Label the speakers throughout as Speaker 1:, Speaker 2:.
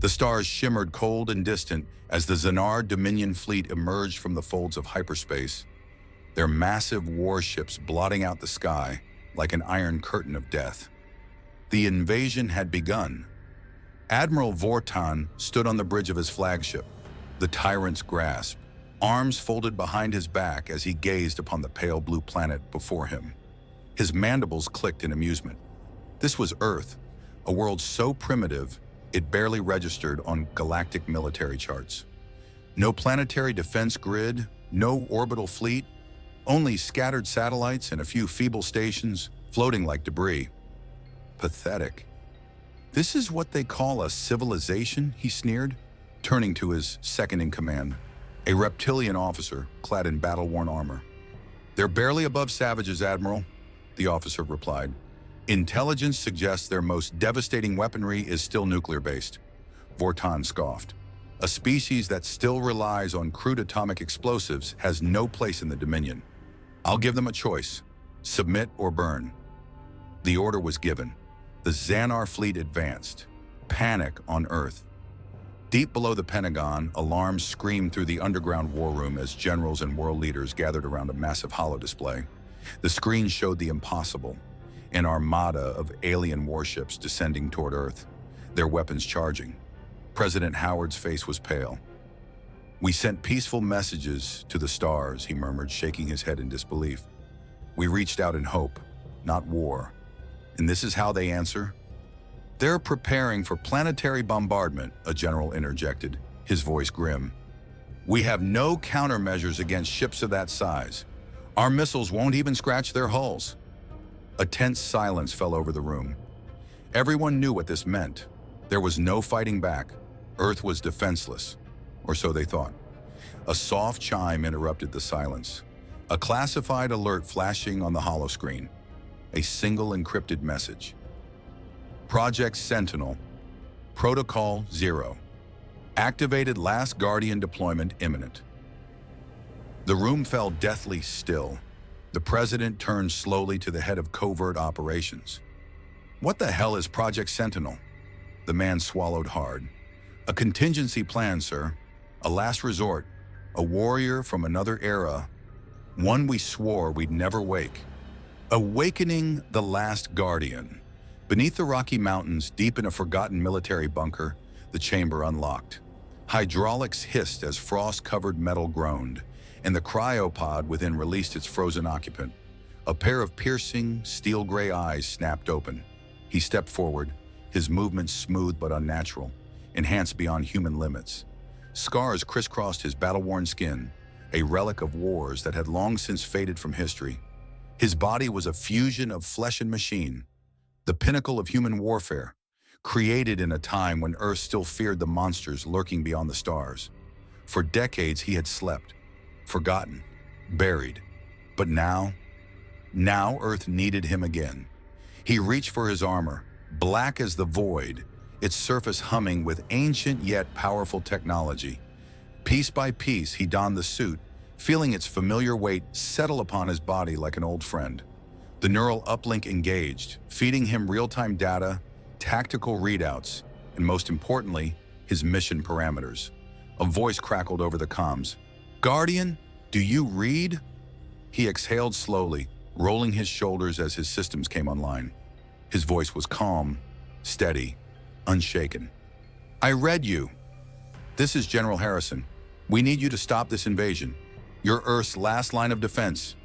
Speaker 1: The stars shimmered cold and distant as the Xanar Dominion fleet emerged from the folds of hyperspace, their massive warships blotting out the sky like an iron curtain of death. The invasion had begun. Admiral Vortan stood on the bridge of his flagship, the tyrant's grasp, arms folded behind his back as he gazed upon the pale blue planet before him. His mandibles clicked in amusement. This was Earth, a world so primitive it barely registered on galactic military charts. No planetary defense grid, no orbital fleet, only scattered satellites and a few feeble stations floating like debris. Pathetic. This is what they call a civilization, he sneered, turning to his second-in-command, a reptilian officer clad in battle-worn armor. They're barely above savages, Admiral, the officer replied. Intelligence suggests their most devastating weaponry is still nuclear-based. Vortan scoffed. A species that still relies on crude atomic explosives has no place in the Dominion. I'll give them a choice: submit or burn. The order was given. The Xanar fleet advanced. Panic on Earth. Deep below the Pentagon, alarms screamed through the underground war room as generals and world leaders gathered around a massive holodisplay. The screen showed the impossible: an armada of alien warships descending toward Earth, their weapons charging. President Howard's face was pale. We sent peaceful messages to the stars, he murmured, shaking his head in disbelief. We reached out in hope, not war. And this is how they answer? They're preparing for planetary bombardment, a general interjected, his voice grim. We have no countermeasures against ships of that size. Our missiles won't even scratch their hulls. A tense silence fell over the room. Everyone knew what this meant. There was no fighting back. Earth was defenseless, or so they thought. A soft chime interrupted the silence. A classified alert flashing on the holoscreen. A single encrypted message. Project Sentinel, Protocol 0. Activated last Guardian deployment imminent. The room fell deathly still. The president turned slowly to the head of covert operations. What the hell is Project Sentinel? The man swallowed hard. A contingency plan, sir. A last resort. A warrior from another era. One we swore we'd never wake. Awakening the last Guardian. Beneath the Rocky Mountains, deep in a forgotten military bunker, the chamber unlocked. Hydraulics hissed as frost-covered metal groaned, and the cryopod within released its frozen occupant. A pair of piercing, steel-gray eyes snapped open. He stepped forward, his movements smooth but unnatural, enhanced beyond human limits. Scars crisscrossed his battle-worn skin, a relic of wars that had long since faded from history. His body was a fusion of flesh and machine, the pinnacle of human warfare, created in a time when Earth still feared the monsters lurking beyond the stars. For decades he had slept, forgotten, buried. But now Earth needed him again. He reached for his armor, black as the void, its surface humming with ancient yet powerful technology. Piece by piece he donned the suit, feeling its familiar weight settle upon his body like an old friend. The neural uplink engaged, feeding him real-time data, tactical readouts, and most importantly, his mission parameters. A voice crackled over the comms. "Guardian, do you read?" He exhaled slowly, rolling his shoulders as his systems came online. His voice was calm, steady, unshaken. "I read you. This is General Harrison. We need you to stop this invasion. You're Earth's last line of defense."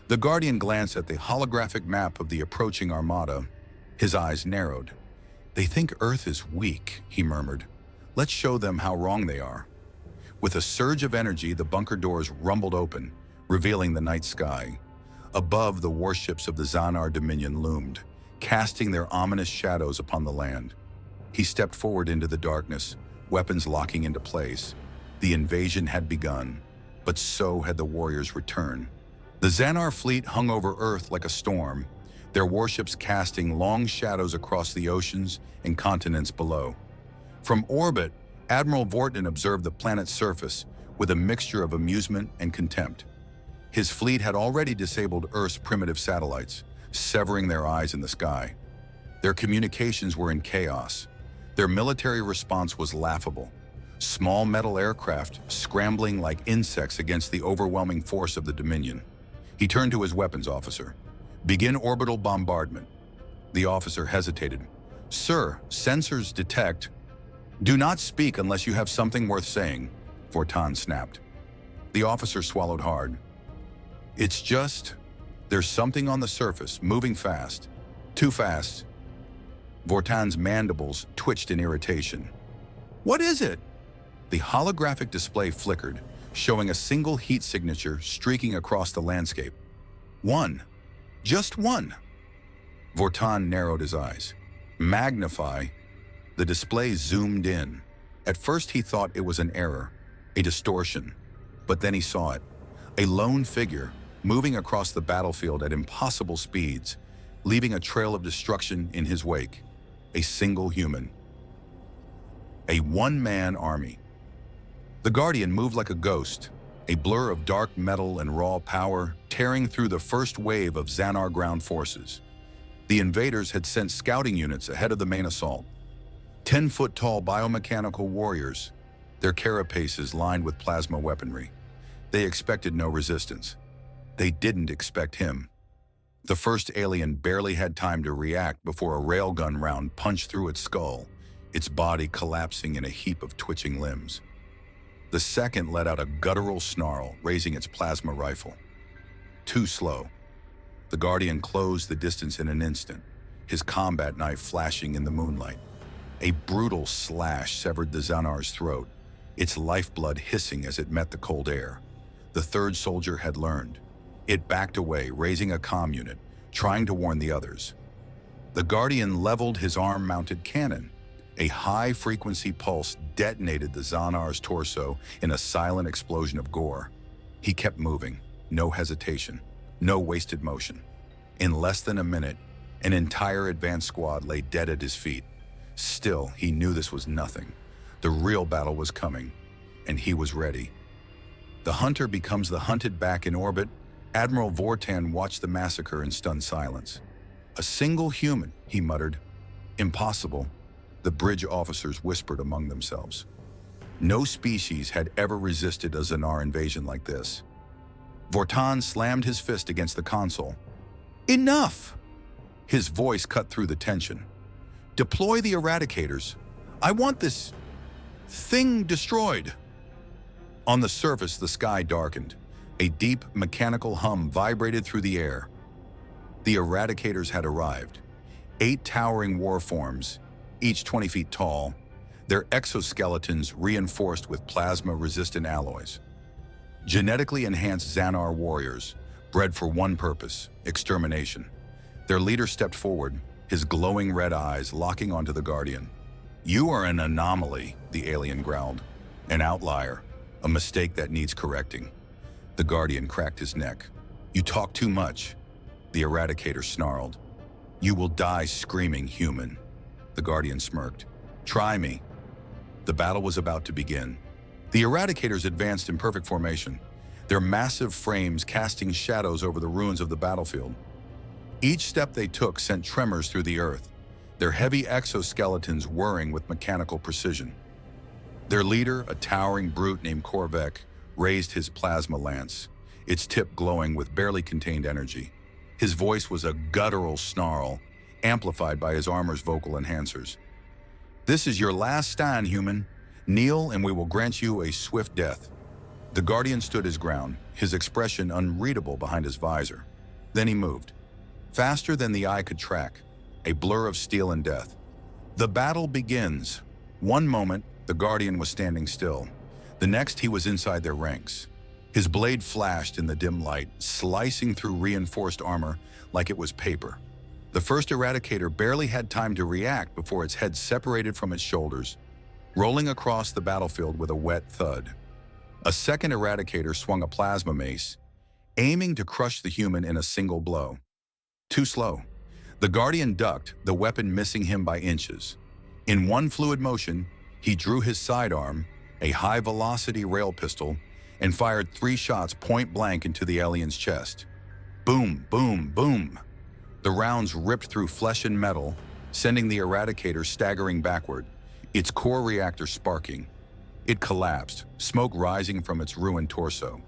Speaker 1: The Guardian glanced at the holographic map of the approaching armada. His eyes narrowed. "They think Earth is weak," he murmured. "Let's show them how wrong they are." With a surge of energy, the bunker doors rumbled open, revealing the night sky. Above, the warships of the Xanar Dominion loomed, casting their ominous shadows upon the land. He stepped forward into the darkness, weapons locking into place. The invasion had begun, but so had the warriors' return. The Xanar fleet hung over Earth like a storm, their warships casting long shadows across the oceans and continents below. From orbit, Admiral Vortan observed the planet's surface with a mixture of amusement and contempt. His fleet had already disabled Earth's primitive satellites, severing their eyes in the sky. Their communications were in chaos. Their military response was laughable. Small metal aircraft scrambling like insects against the overwhelming force of the Dominion. He turned to his weapons officer. "Begin orbital bombardment." The officer hesitated. "Sir, sensors detect." "Do not speak unless you have something worth saying," Vortan snapped. The officer swallowed hard. "It's just, there's something on the surface, moving fast. Too fast." Vortan's mandibles twitched in irritation. "What is it?" The holographic display flickered, showing a single heat signature streaking across the landscape. "One. Just one." Vortan narrowed his eyes. "Magnify." The display zoomed in. At first he thought it was an error, a distortion. But then he saw it. A lone figure, moving across the battlefield at impossible speeds, leaving a trail of destruction in his wake. A single human. A one-man army. The Guardian moved like a ghost, a blur of dark metal and raw power tearing through the first wave of Xanar ground forces. The invaders had sent scouting units ahead of the main assault. 10-foot-tall biomechanical warriors, their carapaces lined with plasma weaponry. They expected no resistance. They didn't expect him. The first alien barely had time to react before a railgun round punched through its skull, its body collapsing in a heap of twitching limbs. The second let out a guttural snarl, raising its plasma rifle. Too slow. The Guardian closed the distance in an instant, his combat knife flashing in the moonlight. A brutal slash severed the Xanar's throat, its lifeblood hissing as it met the cold air. The third soldier had learned. It backed away, raising a comm unit, trying to warn the others. The Guardian leveled his arm-mounted cannon. A high-frequency pulse detonated the Xanar's torso in a silent explosion of gore. He kept moving, no hesitation, no wasted motion. In less than a minute, an entire advanced squad lay dead at his feet. Still, he knew this was nothing. The real battle was coming, and he was ready. The hunter becomes the hunted back in orbit. Admiral Vortan watched the massacre in stunned silence. "A single human," he muttered. "Impossible," the bridge officers whispered among themselves. No species had ever resisted a Xanar invasion like this. Vortan slammed his fist against the console. "Enough!" His voice cut through the tension. "Deploy the eradicators. I want this thing destroyed." On the surface, the sky darkened. A deep, mechanical hum vibrated through the air. The eradicators had arrived. 8 towering warforms, each 20 feet tall, their exoskeletons reinforced with plasma-resistant alloys. Genetically enhanced Xanar warriors, bred for one purpose: extermination. Their leader stepped forward, his glowing red eyes locking onto the Guardian. "You are an anomaly," the alien growled. "An outlier, a mistake that needs correcting." The Guardian cracked his neck. "You talk too much," the Eradicator snarled. "You will die screaming, human." The Guardian smirked. "Try me." The battle was about to begin. The Eradicators advanced in perfect formation, their massive frames casting shadows over the ruins of the battlefield. Each step they took sent tremors through the earth, their heavy exoskeletons whirring with mechanical precision. Their leader, a towering brute named Korvek, raised his plasma lance, its tip glowing with barely contained energy. His voice was a guttural snarl, amplified by his armor's vocal enhancers. "This is your last stand, human. Kneel and we will grant you a swift death." The Guardian stood his ground, his expression unreadable behind his visor. Then he moved, faster than the eye could track, a blur of steel and death. The battle begins. One moment, the Guardian was standing still. The next, he was inside their ranks. His blade flashed in the dim light, slicing through reinforced armor like it was paper. The first Eradicator barely had time to react before its head separated from its shoulders, rolling across the battlefield with a wet thud. A second Eradicator swung a plasma mace, aiming to crush the human in a single blow. Too slow. The Guardian ducked, the weapon missing him by inches. In one fluid motion, he drew his sidearm, a high-velocity rail pistol, and fired 3 shots point-blank into the alien's chest. Boom, boom, boom. The rounds ripped through flesh and metal, sending the Eradicator staggering backward, its core reactor sparking. It collapsed, smoke rising from its ruined torso.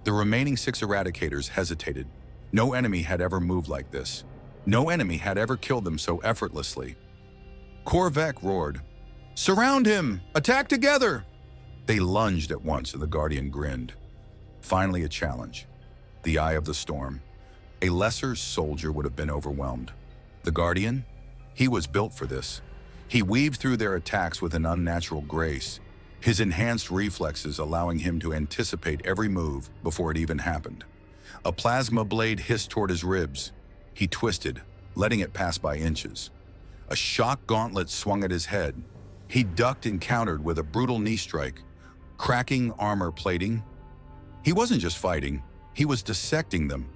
Speaker 1: The remaining 6 eradicators hesitated. No enemy had ever moved like this. No enemy had ever killed them so effortlessly. Korvac roared, "Surround him! Attack together!" They lunged at once, and the Guardian grinned. Finally a challenge. The eye of the storm. A lesser soldier would have been overwhelmed. The Guardian? He was built for this. He weaved through their attacks with an unnatural grace, his enhanced reflexes allowing him to anticipate every move before it even happened. A plasma blade hissed toward his ribs. He twisted, letting it pass by inches. A shock gauntlet swung at his head. He ducked and countered with a brutal knee strike, cracking armor plating. He wasn't just fighting, he was dissecting them.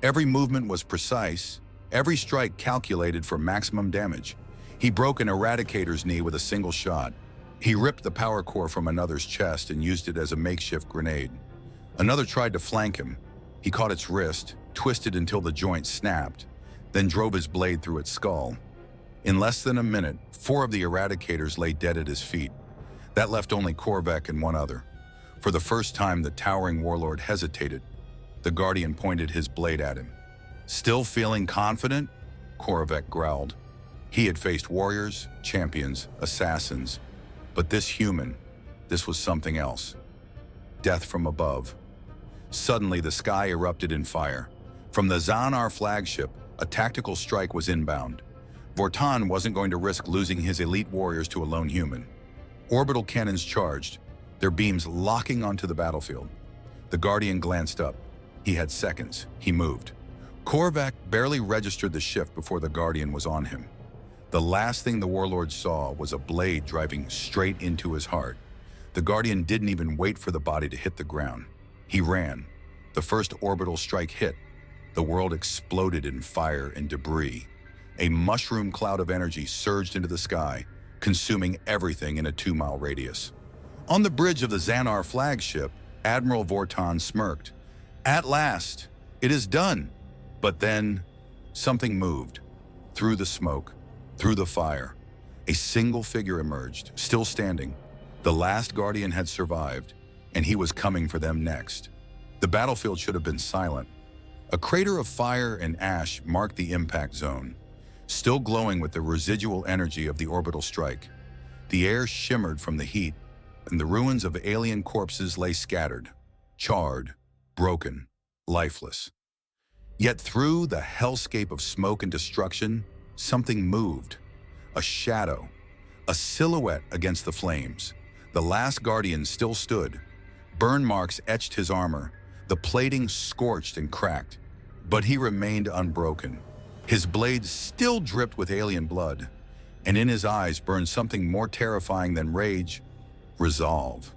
Speaker 1: Every movement was precise, every strike calculated for maximum damage. He broke an eradicator's knee with a single shot. He ripped the power core from another's chest and used it as a makeshift grenade. Another tried to flank him. He caught its wrist, twisted until the joint snapped, then drove his blade through its skull. In less than a minute, 4 of the eradicators lay dead at his feet. That left only Korvac and one other. For the first time, the towering warlord hesitated. The Guardian pointed his blade at him. "Still feeling confident?" Korvac growled. He had faced warriors, champions, assassins. But this human, this was something else. Death from above. Suddenly, the sky erupted in fire. From the Zanar flagship, a tactical strike was inbound. Vortan wasn't going to risk losing his elite warriors to a lone human. Orbital cannons charged, their beams locking onto the battlefield. The Guardian glanced up. He had seconds. He moved. Korvac barely registered the shift before the Guardian was on him. The last thing the warlord saw was a blade driving straight into his heart. The Guardian didn't even wait for the body to hit the ground. He ran. The first orbital strike hit. The world exploded in fire and debris. A mushroom cloud of energy surged into the sky, consuming everything in a 2-mile radius. On the bridge of the Zanar flagship, Admiral Vortan smirked. "At last, it is done." But then, something moved. Through the smoke, through the fire, a single figure emerged, still standing. The last Guardian had survived, and he was coming for them next. The battlefield should have been silent. A crater of fire and ash marked the impact zone, still glowing with the residual energy of the orbital strike. The air shimmered from the heat, and the ruins of alien corpses lay scattered, charred, broken, lifeless. Yet through the hellscape of smoke and destruction, something moved. A shadow, a silhouette against the flames. The last Guardian still stood. Burn marks etched his armor, the plating scorched and cracked. But he remained unbroken. His blade still dripped with alien blood, and in his eyes burned something more terrifying than rage: resolve.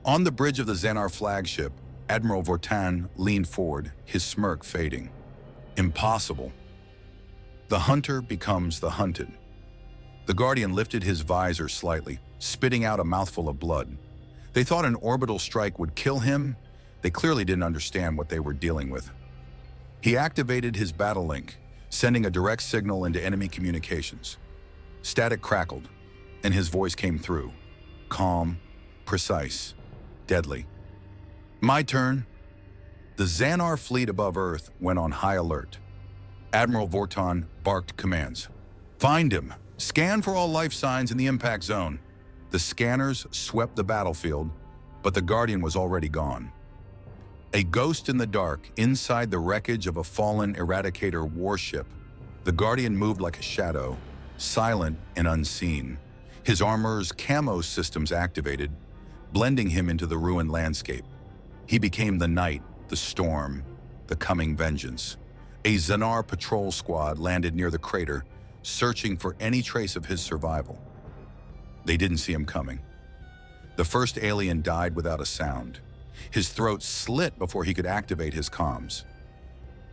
Speaker 1: On the bridge of the Zanar flagship, Admiral Vortan leaned forward, his smirk fading. Impossible. The hunter becomes the hunted. The Guardian lifted his visor slightly, spitting out a mouthful of blood. They thought an orbital strike would kill him. They clearly didn't understand what they were dealing with. He activated his battle link, sending a direct signal into enemy communications. Static crackled, and his voice came through. Calm, precise, deadly. "My turn." The Zanar fleet above Earth went on high alert. Admiral Vortan barked commands. "Find him. Scan for all life signs in the impact zone." The scanners swept the battlefield, but the Guardian was already gone. A ghost in the dark inside the wreckage of a fallen Eradicator warship. The Guardian moved like a shadow, silent and unseen. His armor's camo systems activated, blending him into the ruined landscape. He became the night, the storm, the coming vengeance. A Zanar patrol squad landed near the crater, searching for any trace of his survival. They didn't see him coming. The first alien died without a sound. His throat slit before he could activate his comms.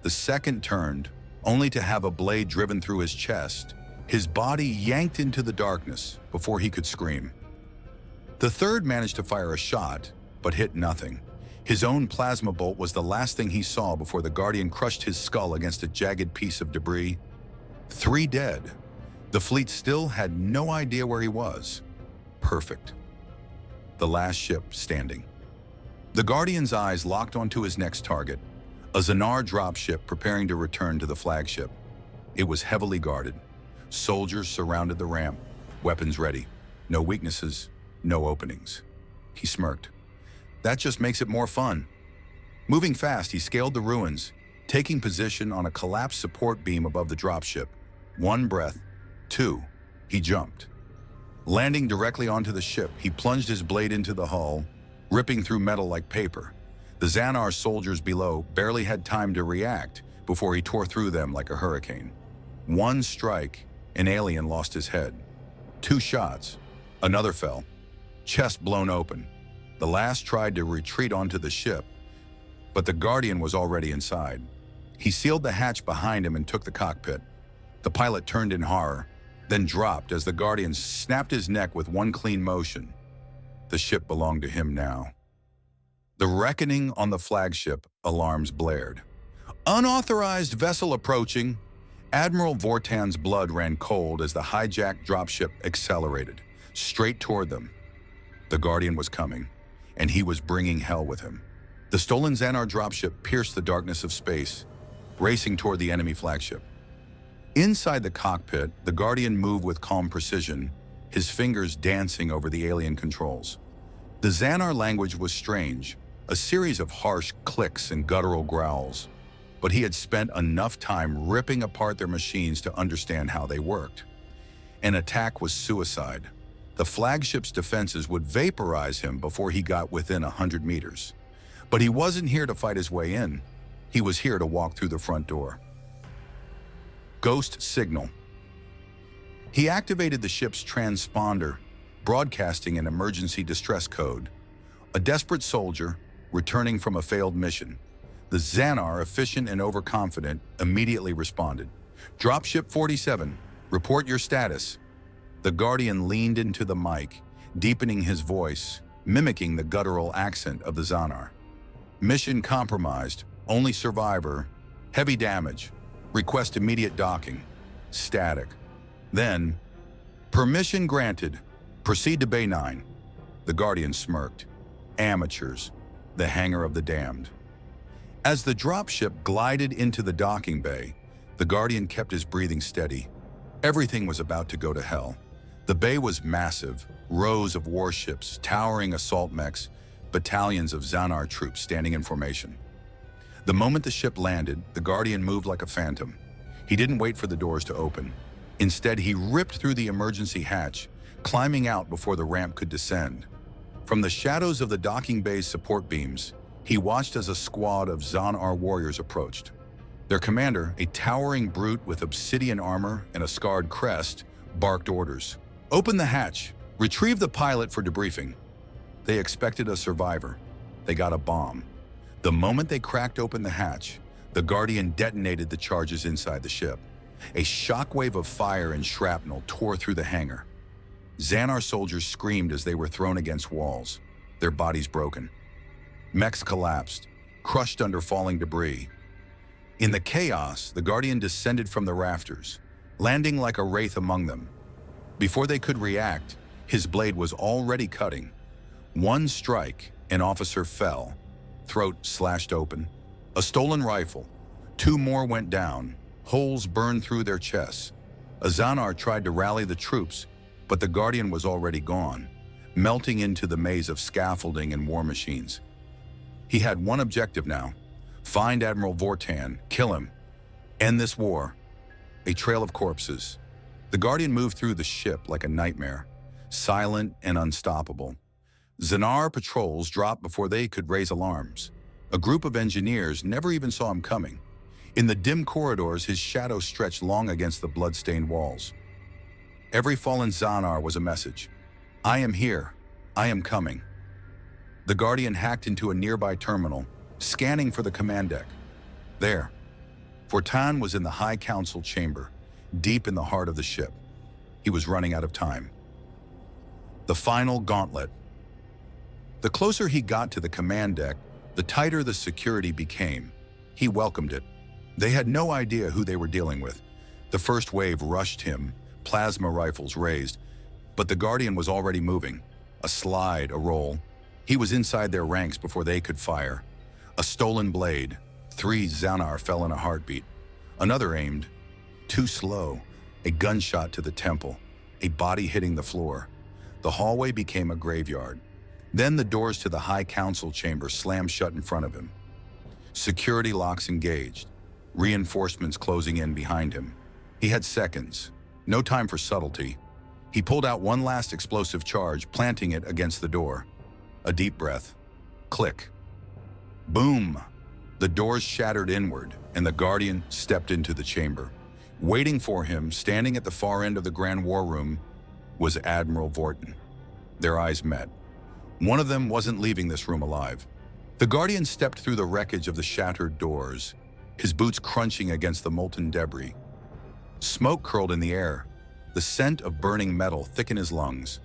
Speaker 1: The second turned, only to have a blade driven through his chest, his body yanked into the darkness before he could scream. The third managed to fire a shot, but hit nothing. His own plasma bolt was the last thing he saw before the Guardian crushed his skull against a jagged piece of debris. 3 dead. The fleet still had no idea where he was. perfect. The last ship standing. The Guardian's eyes locked onto his next target, a Zanar dropship preparing to return to the flagship. It was heavily guarded. Soldiers surrounded the ramp, weapons ready. No weaknesses, no openings. He smirked. That just makes it more fun. Moving fast, he scaled the ruins, taking position on a collapsed support beam above the dropship. One breath, two, he jumped. Landing directly onto the ship, he plunged his blade into the hull, ripping through metal like paper. The Zanar soldiers below barely had time to react before he tore through them like a hurricane. One strike, an alien lost his head. Two shots, another fell, chest blown open. The last tried to retreat onto the ship, but the Guardian was already inside. He sealed the hatch behind him and took the cockpit. The pilot turned in horror, then dropped as the Guardian snapped his neck with one clean motion. The ship belonged to him now. The reckoning on the flagship, alarms blared. Unauthorized vessel approaching. Admiral Vortan's blood ran cold as the hijacked dropship accelerated, straight toward them. The Guardian was coming, and he was bringing hell with him. The stolen Zanar dropship pierced the darkness of space, racing toward the enemy flagship. Inside the cockpit, the Guardian moved with calm precision, his fingers dancing over the alien controls. The Zanar language was strange, a series of harsh clicks and guttural growls, but he had spent enough time ripping apart their machines to understand how they worked. An attack was suicide. The flagship's defenses would vaporize him before he got within 100 meters. But he wasn't here to fight his way in. He was here to walk through the front door. Ghost signal. He activated the ship's transponder, broadcasting an emergency distress code. A desperate soldier, returning from a failed mission. The Zanar, efficient and overconfident, immediately responded. Dropship 47, report your status. The Guardian leaned into the mic, deepening his voice, mimicking the guttural accent of the Zanar. Mission compromised, only survivor, heavy damage, request immediate docking, static. Then, permission granted, proceed to Bay 9. The Guardian smirked. Amateurs, the hangar of the damned. As the dropship glided into the docking bay, the Guardian kept his breathing steady. Everything was about to go to hell. The bay was massive, rows of warships, towering assault mechs, battalions of Zanar troops standing in formation. The moment the ship landed, the Guardian moved like a phantom. He didn't wait for the doors to open. Instead, he ripped through the emergency hatch, climbing out before the ramp could descend. From the shadows of the docking bay's support beams, he watched as a squad of Zanar warriors approached. Their commander, a towering brute with obsidian armor and a scarred crest, barked orders. Open the hatch. Retrieve the pilot for debriefing. They expected a survivor. They got a bomb. The moment they cracked open the hatch, the Guardian detonated the charges inside the ship. A shockwave of fire and shrapnel tore through the hangar. Zanar soldiers screamed as they were thrown against walls, their bodies broken. Mechs collapsed, crushed under falling debris. In the chaos, the Guardian descended from the rafters, landing like a wraith among them. Before they could react, his blade was already cutting. One strike, an officer fell, throat slashed open. A stolen rifle. Two more went down, holes burned through their chests. A Zanar tried to rally the troops, but the Guardian was already gone, melting into the maze of scaffolding and war machines. He had one objective now: find Admiral Vortan, kill him, end this war. A trail of corpses. The Guardian moved through the ship like a nightmare, silent and unstoppable. Zanar patrols dropped before they could raise alarms. A group of engineers never even saw him coming. In the dim corridors, his shadow stretched long against the blood-stained walls. Every fallen Zanar was a message. I am here. I am coming. The Guardian hacked into a nearby terminal, scanning for the command deck. There, Vortan was in the High Council chamber, deep in the heart of the ship. He was running out of time. The final gauntlet. The closer he got to the command deck, the tighter the security became. He welcomed it. They had no idea who they were dealing with. The first wave rushed him, plasma rifles raised. But the Guardian was already moving. A slide, a roll. He was inside their ranks before they could fire. A stolen blade. 3 Zanar fell in a heartbeat. Another aimed. Too slow. A gunshot to the temple. A body hitting the floor. The hallway became a graveyard. Then the doors to the High Council chamber slammed shut in front of him. Security locks engaged. Reinforcements closing in behind him. He had seconds. No time for subtlety. He pulled out one last explosive charge, planting it against the door. A deep breath. Click. Boom! The doors shattered inward, and the Guardian stepped into the chamber. Waiting for him, standing at the far end of the Grand War Room, was Admiral Vorton. Their eyes met. One of them wasn't leaving this room alive. The Guardian stepped through the wreckage of the shattered doors, his boots crunching against the molten debris. Smoke curled in the air, the scent of burning metal thick in his lungs.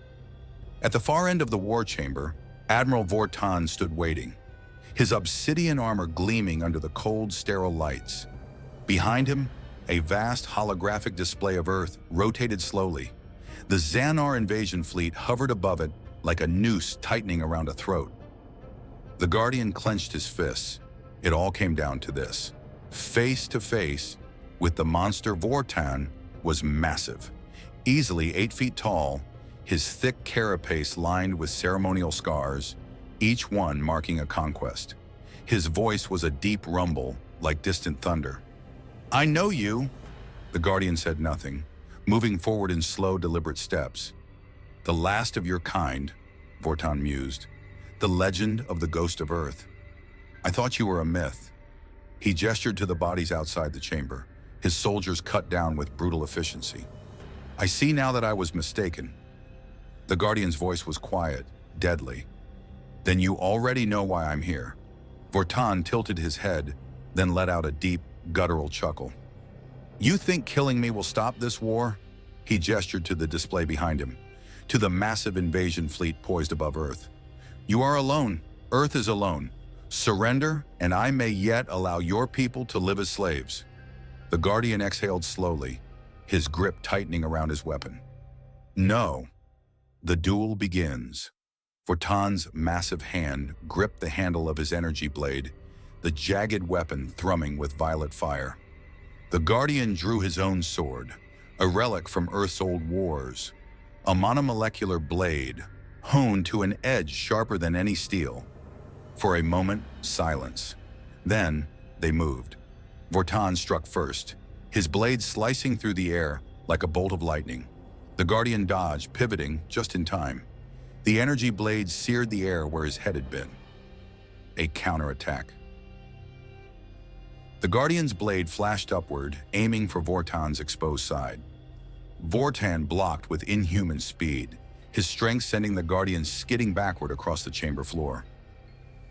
Speaker 1: At the far end of the war chamber, Admiral Vorton stood waiting, his obsidian armor gleaming under the cold, sterile lights. Behind him, a vast holographic display of Earth rotated slowly. The Zanar invasion fleet hovered above it like a noose tightening around a throat. The Guardian clenched his fists. It all came down to this. Face to face with the monster Vorton was massive. Easily 8 feet tall, his thick carapace lined with ceremonial scars, each one marking a conquest. His voice was a deep rumble, like distant thunder. "I know you." The Guardian said nothing, moving forward in slow, deliberate steps. "The last of your kind," Vorton mused. "The legend of the ghost of Earth. I thought you were a myth." He gestured to the bodies outside the chamber, his soldiers cut down with brutal efficiency. "I see now that I was mistaken." The Guardian's voice was quiet, deadly. "Then you already know why I'm here." Vorton tilted his head, then let out a deep, guttural chuckle. "You think killing me will stop this war?" He gestured to the display behind him, to the massive invasion fleet poised above Earth. "You are alone. Earth is alone. Surrender, and I may yet allow your people to live as slaves." The Guardian exhaled slowly, his grip tightening around his weapon. "No." The duel begins. Vorton's massive hand gripped the handle of his energy blade, the jagged weapon thrumming with violet fire. The Guardian drew his own sword, a relic from Earth's old wars, a monomolecular blade, honed to an edge sharper than any steel. For a moment, silence. Then, they moved. Vorton struck first, his blade slicing through the air like a bolt of lightning. The Guardian dodged, pivoting just in time. The energy blade seared the air where his head had been. A counterattack. The Guardian's blade flashed upward, aiming for Vorton's exposed side. Vorton blocked with inhuman speed, his strength sending the Guardian skidding backward across the chamber floor.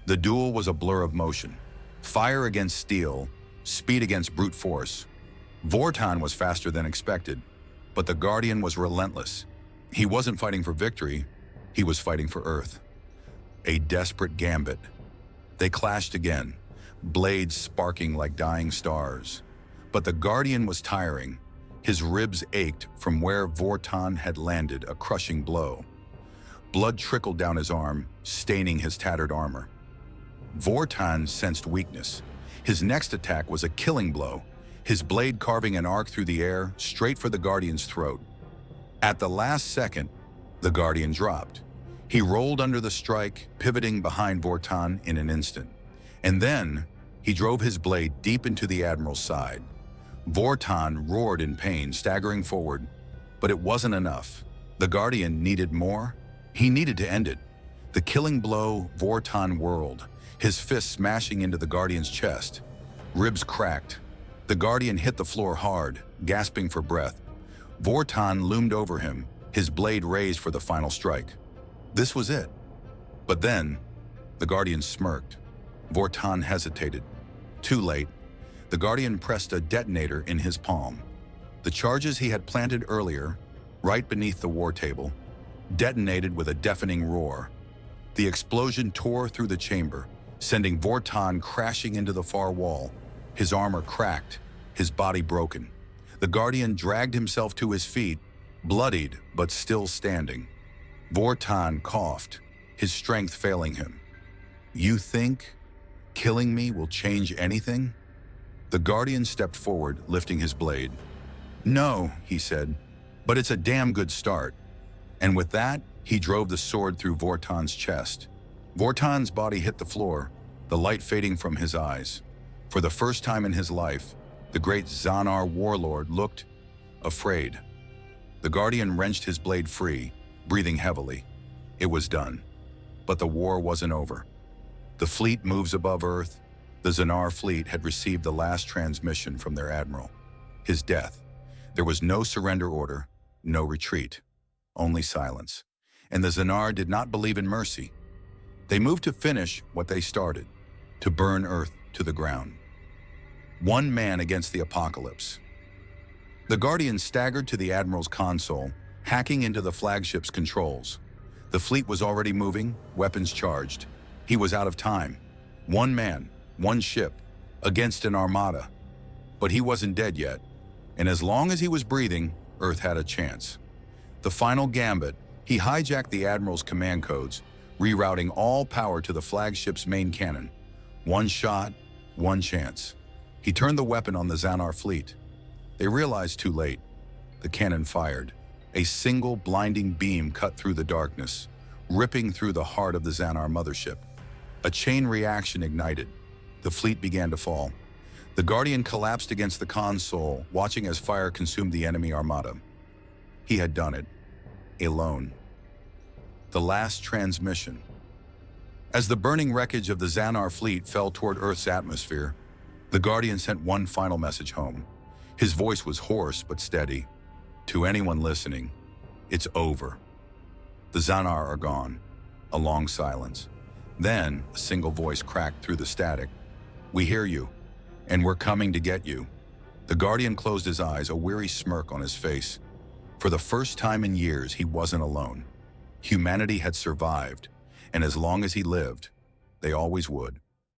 Speaker 1: The duel was a blur of motion. Fire against steel, speed against brute force. Vorton was faster than expected, but the Guardian was relentless. He wasn't fighting for victory, he was fighting for Earth. A desperate gambit. They clashed again, blades sparking like dying stars. But the Guardian was tiring. His ribs ached from where Vorton had landed a crushing blow. Blood trickled down his arm, staining his tattered armor. Vorton sensed weakness. His next attack was a killing blow, his blade carving an arc through the air, straight for the Guardian's throat. At the last second, the Guardian dropped. He rolled under the strike, pivoting behind Vorton in an instant. And then, he drove his blade deep into the Admiral's side. Vorton roared in pain, staggering forward, but it wasn't enough. The Guardian needed more. He needed to end it. The killing blow, Vorton whirled, his fist smashing into the Guardian's chest. Ribs cracked. The Guardian hit the floor hard, gasping for breath. Vorton loomed over him, his blade raised for the final strike. This was it. But then, the Guardian smirked. Vorton hesitated. Too late. The Guardian pressed a detonator in his palm. The charges he had planted earlier, right beneath the war table, detonated with a deafening roar. The explosion tore through the chamber, sending Vorton crashing into the far wall. His armor cracked, his body broken. The Guardian dragged himself to his feet, bloodied but still standing. Vortan coughed, his strength failing him. "You think killing me will change anything?" The Guardian stepped forward, lifting his blade. "No," he said, "but it's a damn good start." And with that, he drove the sword through Vortan's chest. Vortan's body hit the floor, the light fading from his eyes. For the first time in his life, the great Zanar warlord looked afraid. The Guardian wrenched his blade free, breathing heavily. It was done. But the war wasn't over. The fleet moves above Earth. The Zanar fleet had received the last transmission from their admiral. His death. There was no surrender order, no retreat, only silence. And the Zanar did not believe in mercy. They moved to finish what they started, to burn Earth to the ground. One man against the apocalypse. The Guardian staggered to the Admiral's console, hacking into the flagship's controls. The fleet was already moving, weapons charged. He was out of time. One man, one ship, against an armada. But he wasn't dead yet, and as long as he was breathing, Earth had a chance. The final gambit, he hijacked the Admiral's command codes, rerouting all power to the flagship's main cannon. One shot, one chance. He turned the weapon on the Zanar fleet. They realized too late. The cannon fired. A single blinding beam cut through the darkness, ripping through the heart of the Zanar mothership. A chain reaction ignited. The fleet began to fall. The Guardian collapsed against the console, watching as fire consumed the enemy armada. He had done it. Alone. The last transmission. As the burning wreckage of the Zanar fleet fell toward Earth's atmosphere, the Guardian sent one final message home. His voice was hoarse but steady. To anyone listening, it's over. The Zanar are gone. A long silence. Then, a single voice cracked through the static. "We hear you, and we're coming to get you." The Guardian closed his eyes, a weary smirk on his face. For the first time in years, he wasn't alone. Humanity had survived, and as long as he lived, they always would.